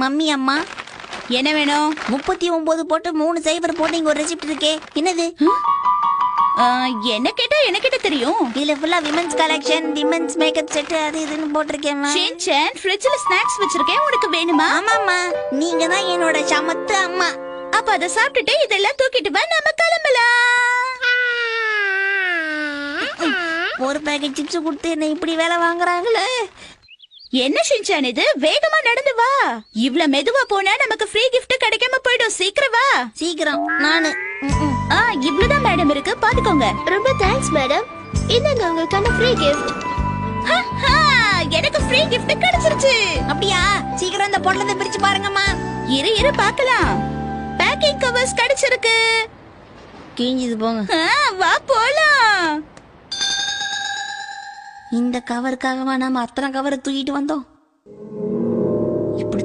Mummy அம்மா என்ன வேணும்? 39 போட்டு 3 சைபர் போட்டு இங்க ஒரு ரெசிப்ட் இருக்கே, என்னது? என்ன கேட்டா என்ன கிட்ட தெரியும். இதுல ஃபுல்லா women's collection, women's makeup set அது இதுன்னு போட்டிருக்கேன். ஷின்சான், ஃப்ரிட்ஜ்ல ஸ்நாக்ஸ் வச்சிருக்கேன், உனக்கு வேணுமா? ஆமாம்மா, நீங்க தான் என்னோட சமத்து அம்மா. அப்ப அத சாப்பிட்டுட்டு இதெல்லாம் தூக்கிட்டு வா, நம்ம கிளம்பலாம். ஒரு பேக்கெட் சிப்ஸ் கொடுத்து என்ன இப்படி வேலை வாங்குறாங்களே. என்ன ஷின்சான் இது? வேகமா நடந்து வா. இவ்ளோ மெதுவா போனா நமக்கு ஃப்ரீ gift கிடைக்காம போய்டும். சீக்கிரம் வா. சீக்கிரம். நானு இவ்ளோதான் மேடம் இருக்கு, பாத்துக்கோங்க. ரொம்ப தேங்க்ஸ் மேடம். இந்தாங்க உங்களுக்கான ஃப்ரீ கிஃப்ட். எனக்கு ஃப்ரீ gift கிடைச்சிருச்சு. அப்படியா? சீக்கிரம் இந்த பொட்டலத்தை பிரிச்சு பாருங்கம்மா. இரு பார்க்கலாம். பேக்கிங் கவர்ஸ் கிடைச்சிருக்கு. கிழிஞ்சது போங்க. வா போலாம். இந்த கவருக்காகவா நாம அத்தனை கவரை தூக்கிட்டு வந்தோம்?